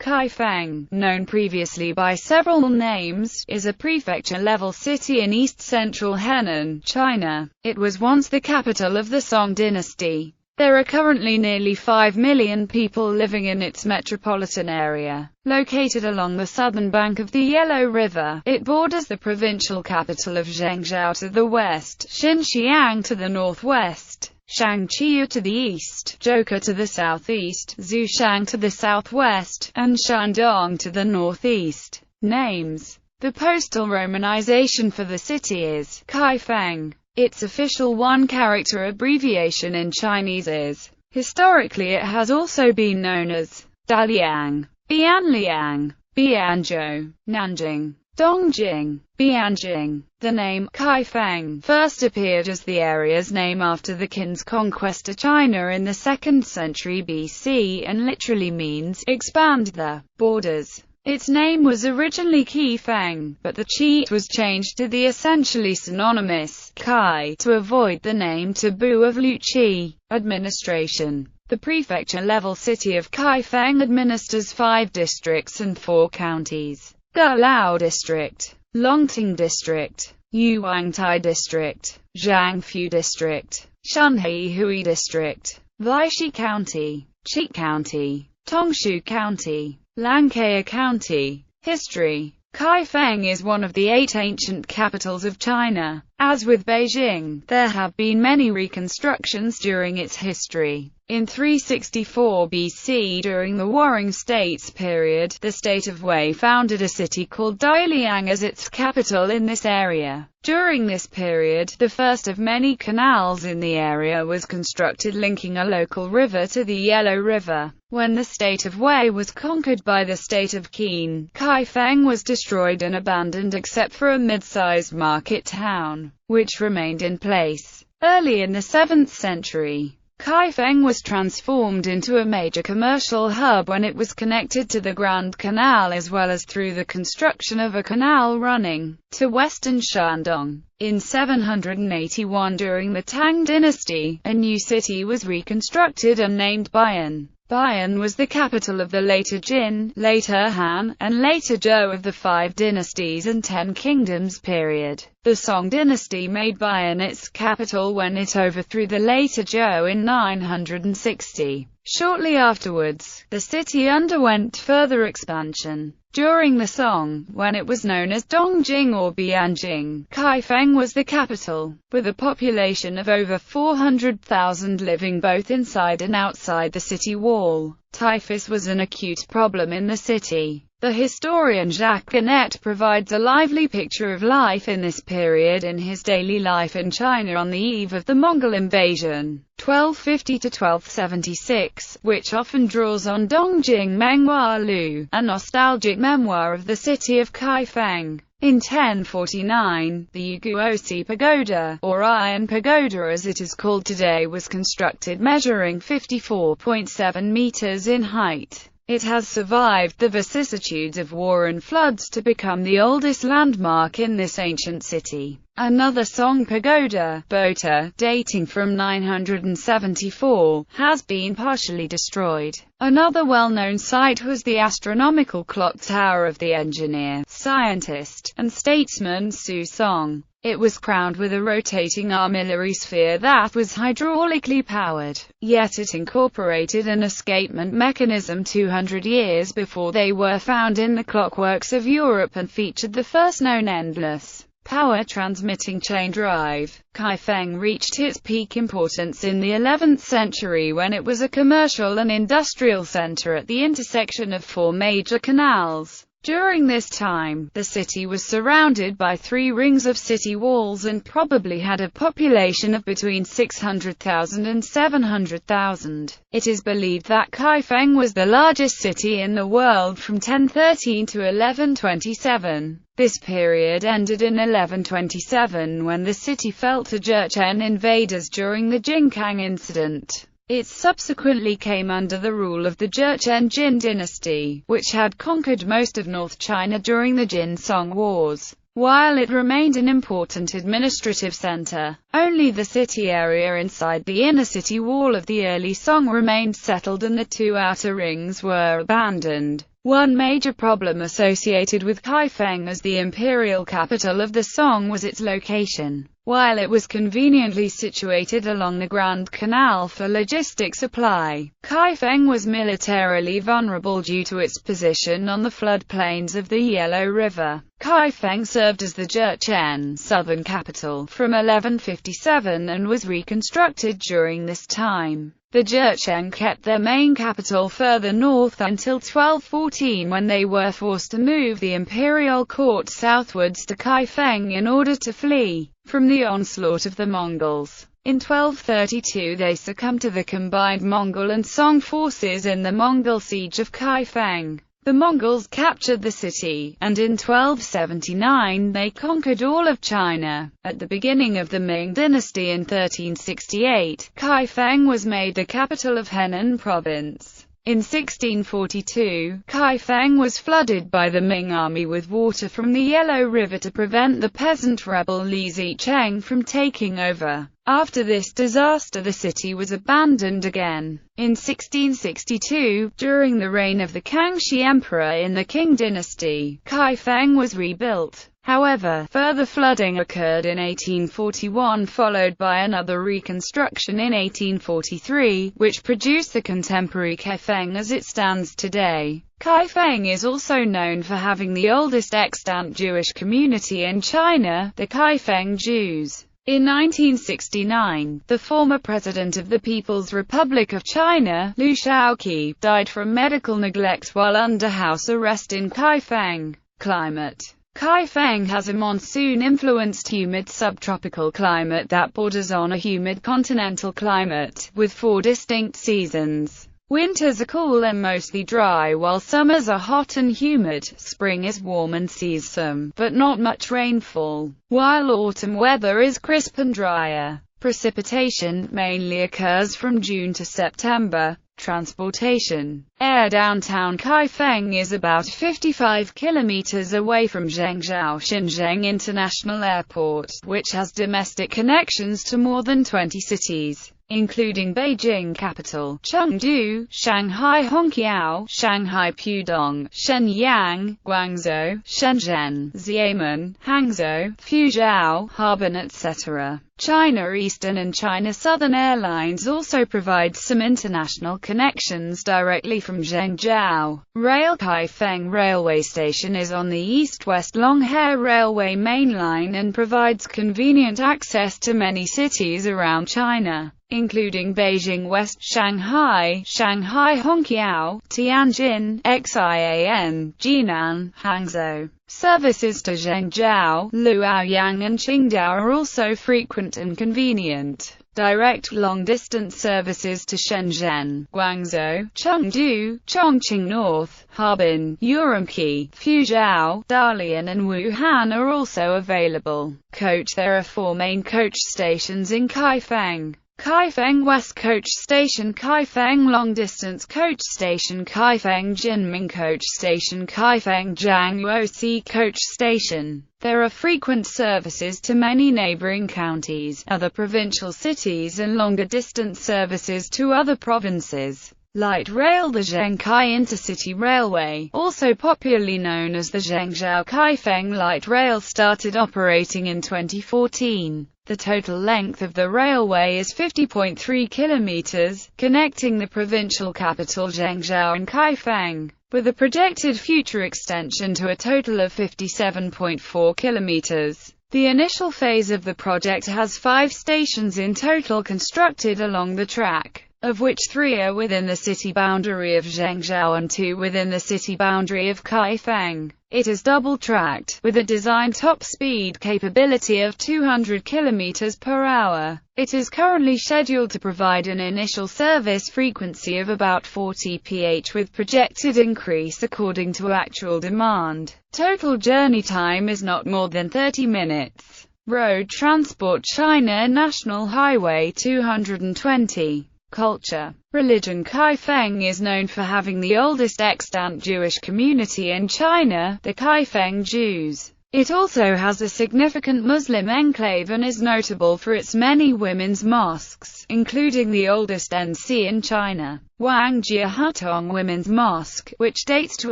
Kaifeng, known previously by several names, is a prefecture-level city in east-central Henan, China. It was once the capital of the Song dynasty. There are currently nearly 5 million people living in its metropolitan area. Located along the southern bank of the Yellow River, it borders the provincial capital of Zhengzhou to the west, Xinjiang to the northwest, Shangqiu to the east, Zhoukha to the southeast, Zhoushan to the southwest, and Shandong to the northeast. Names. The postal romanization for the city is Kaifeng. Its official one-character abbreviation in Chinese is. Historically it has also been known as Daliang, Bianliang, Bianzhou, Nanjing, Dongjing, Bianjing. The name Kaifeng first appeared as the area's name after the Qin's conquest of China in the 2nd century BC and literally means expand the borders. Its name was originally Kaifeng, but the qi was changed to the essentially synonymous Kai to avoid the name taboo of Luqi. Administration. The prefecture-level city of Kaifeng administers 5 districts and 4 counties. Gulao District, Longting District, Yuangtai District, Zhangfu District, Shunhehui District, Weixi County, Qi County, Tongshu County, Langkaya County. History. Kaifeng is one of the 8 ancient capitals of China. As with Beijing, there have been many reconstructions during its history. In 364 BC, during the Warring States period, the state of Wei founded a city called Daliang as its capital in this area. During this period, the first of many canals in the area was constructed linking a local river to the Yellow River. When the state of Wei was conquered by the state of Qin, Kaifeng was destroyed and abandoned except for a mid-sized market town, which remained in place. Early in the 7th century, Kaifeng was transformed into a major commercial hub when it was connected to the Grand Canal as well as through the construction of a canal running to western Shandong. In 781 during the Tang dynasty, a new city was reconstructed and named Bayan. Bayan was the capital of the later Jin, later Han, and later Zhou of the 5 dynasties and 10 kingdoms period. The Song dynasty made Bayan its capital when it overthrew the later Zhou in 960. Shortly afterwards, the city underwent further expansion. During the Song, when it was known as Dongjing or Bianjing, Kaifeng was the capital, with a population of over 400,000 living both inside and outside the city wall. Typhus was an acute problem in the city. The historian Jacques Ganet provides a lively picture of life in this period in his Daily Life in China on the eve of the Mongol invasion, 1250 to 1276, which often draws on Dongjing Menghua Lu, a nostalgic memoir of the city of Kaifeng. In 1049, the Uoc Pagoda, or Iron Pagoda as it is called today, was constructed measuring 54.7 meters in height. It has survived the vicissitudes of war and floods to become the oldest landmark in this ancient city. Another Song pagoda, Bota, dating from 974, has been partially destroyed. Another well-known site was the astronomical clock tower of the engineer, scientist, and statesman Su Song. It was crowned with a rotating armillary sphere that was hydraulically powered, yet it incorporated an escapement mechanism 200 years before they were found in the clockworks of Europe and featured the first known endless power transmitting chain drive. Kaifeng reached its peak importance in the 11th century when it was a commercial and industrial center at the intersection of 4 major canals. During this time, the city was surrounded by 3 rings of city walls and probably had a population of between 600,000 and 700,000. It is believed that Kaifeng was the largest city in the world from 1013 to 1127. This period ended in 1127 when the city fell to Jurchen invaders during the Jingkang incident. It subsequently came under the rule of the Jurchen Jin dynasty, which had conquered most of North China during the Jin-Song Wars. While it remained an important administrative center, only the city area inside the inner city wall of the early Song remained settled and the 2 outer rings were abandoned. One major problem associated with Kaifeng as the imperial capital of the Song was its location. While it was conveniently situated along the Grand Canal for logistic supply, Kaifeng was militarily vulnerable due to its position on the floodplains of the Yellow River. Kaifeng served as the Jurchen southern capital from 1157 and was reconstructed during this time. The Jurchen kept their main capital further north until 1214, when they were forced to move the imperial court southwards to Kaifeng in order to flee from the onslaught of the Mongols. In 1232 they succumbed to the combined Mongol and Song forces in the Mongol siege of Kaifeng. The Mongols captured the city, and in 1279 they conquered all of China. At the beginning of the Ming dynasty in 1368, Kaifeng was made the capital of Henan province. In 1642, Kaifeng was flooded by the Ming army with water from the Yellow River to prevent the peasant rebel Li Zicheng from taking over. After this disaster the city was abandoned again. In 1662, during the reign of the Kangxi Emperor in the Qing dynasty, Kaifeng was rebuilt. However, further flooding occurred in 1841, followed by another reconstruction in 1843, which produced the contemporary Kaifeng as it stands today. Kaifeng is also known for having the oldest extant Jewish community in China, the Kaifeng Jews. In 1969, the former president of the People's Republic of China, Liu Shaoqi, died from medical neglect while under house arrest in Kaifeng. Climate. Kaifeng has a monsoon-influenced humid subtropical climate that borders on a humid continental climate, with 4 distinct seasons. Winters are cool and mostly dry while summers are hot and humid. Spring is warm and sees some, but not much rainfall, while autumn weather is crisp and drier. Precipitation mainly occurs from June to September. Transportation. Air. Downtown Kaifeng is about 55 kilometers away from Zhengzhou Shenzhen International Airport, which has domestic connections to more than 20 cities, including Beijing capital, Chengdu, Shanghai Hongqiao, Shanghai Pudong, Shenyang, Guangzhou, Shenzhen, Xiamen, Hangzhou, Fuzhou, Harbin, etc. China Eastern and China Southern Airlines also provides some international connections directly from Zhengzhou. Rail. Kaifeng Railway Station is on the east-west Longhair Railway main line and provides convenient access to many cities around China, including Beijing West, Shanghai, Shanghai Hongqiao, Tianjin, Xian, Jinan, Hangzhou. Services to Zhengzhou, Luoyang and Qingdao are also frequent and convenient. Direct long-distance services to Shenzhen, Guangzhou, Chengdu, Chongqing North, Harbin, Urumqi, Fuzhou, Dalian and Wuhan are also available. Coach. There are 4 main coach stations in Kaifeng. Kaifeng West Coach Station, Kaifeng Long Distance Coach Station, Kaifeng Jinming Coach Station, Kaifeng Jianghuosi Coach Station. There are frequent services to many neighboring counties, other provincial cities and longer distance services to other provinces. Light rail. The Zhengkai Intercity Railway, also popularly known as the Zhengzhou-Kaifeng Light Rail, started operating in 2014. The total length of the railway is 50.3 kilometers, connecting the provincial capital Zhengzhou and Kaifeng, with a projected future extension to a total of 57.4 kilometers. The initial phase of the project has 5 stations in total constructed along the track, of which 3 are within the city boundary of Zhengzhou and 2 within the city boundary of Kaifeng. It is double-tracked, with a design top speed capability of 200 km per hour. It is currently scheduled to provide an initial service frequency of about 40 mph with projected increase according to actual demand. Total journey time is not more than 30 minutes. Road transport. China National Highway 220. Culture. Religion. Kaifeng is known for having the oldest extant Jewish community in China, the Kaifeng Jews. It also has a significant Muslim enclave and is notable for its many women's mosques, including the oldest NC in China, Wangjia Hutong Women's Mosque, which dates to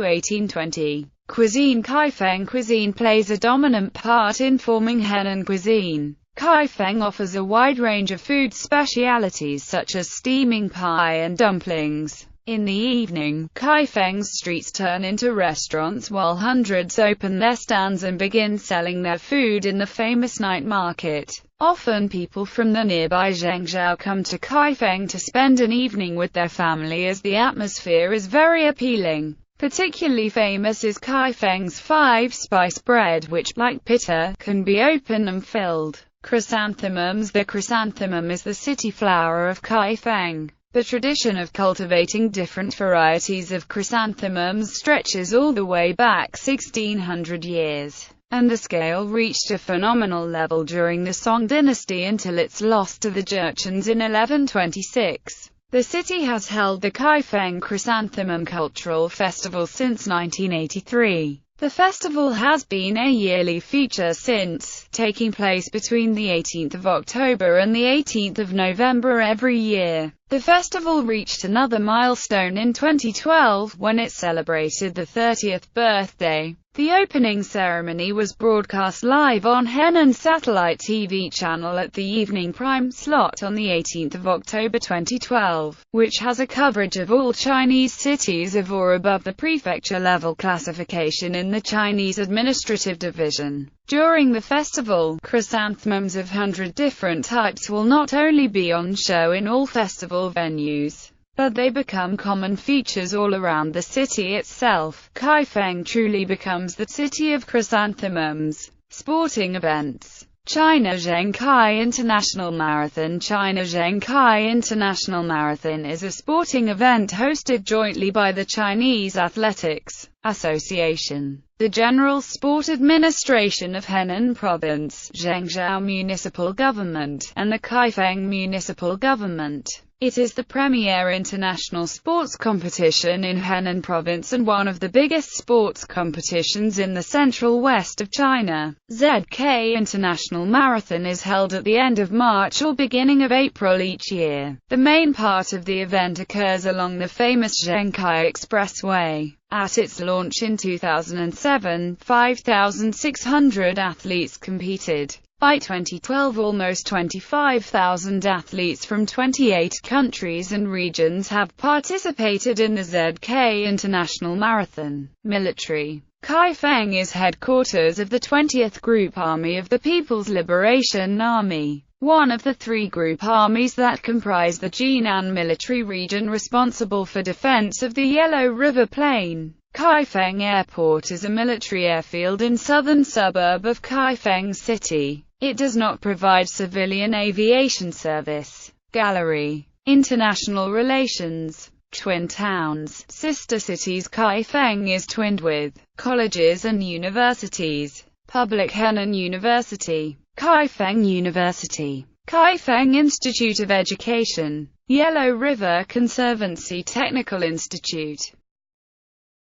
1820. Cuisine. Kaifeng cuisine plays a dominant part in forming Henan cuisine. Kaifeng offers a wide range of food specialities such as steaming pie and dumplings. In the evening, Kaifeng's streets turn into restaurants while hundreds open their stands and begin selling their food in the famous night market. Often people from the nearby Zhengzhou come to Kaifeng to spend an evening with their family as the atmosphere is very appealing. Particularly famous is Kaifeng's 5-spice bread which, like pita, can be open and filled. Chrysanthemums. The chrysanthemum is the city flower of Kaifeng. The tradition of cultivating different varieties of chrysanthemums stretches all the way back 1600 years, and the scale reached a phenomenal level during the Song dynasty until its loss to the Jurchens in 1126. The city has held the Kaifeng Chrysanthemum Cultural Festival since 1983. The festival has been a yearly feature since, taking place between the 18th of October and the 18th of November every year. The festival reached another milestone in 2012 when it celebrated the 30th birthday. The opening ceremony was broadcast live on Henan satellite TV channel at the evening prime slot on the 18th of October 2012, which has a coverage of all Chinese cities of or above the prefecture-level classification in the Chinese Administrative Division. During the festival, chrysanthemums of 100 different types will not only be on show in all festival venues, but they become common features all around the city itself. Kaifeng truly becomes the city of chrysanthemums. Sporting events. China Shanghai International Marathon. China Shanghai International Marathon is a sporting event hosted jointly by the Chinese Athletics Association, the General Sport Administration of Henan Province, Zhengzhou Municipal Government, and the Kaifeng Municipal Government. It is the premier international sports competition in Henan Province and one of the biggest sports competitions in the central west of China. ZK International Marathon is held at the end of March or beginning of April each year. The main part of the event occurs along the famous Shanghai Expressway. At its launch in 2007, 5,600 athletes competed. By 2012, almost 25,000 athletes from 28 countries and regions have participated in the ZK International Marathon. Military. Kaifeng is headquarters of the 20th Group Army of the People's Liberation Army, one of the three group armies that comprise the Henan military region responsible for defense of the Yellow River Plain. Kaifeng Airport is a military airfield in southern suburb of Kaifeng City. It does not provide civilian aviation service. Gallery. International relations. Twin towns. Sister cities. Kaifeng is twinned with colleges and universities. Public Henan University, Kaifeng University, Kaifeng Institute of Education, Yellow River Conservancy Technical Institute.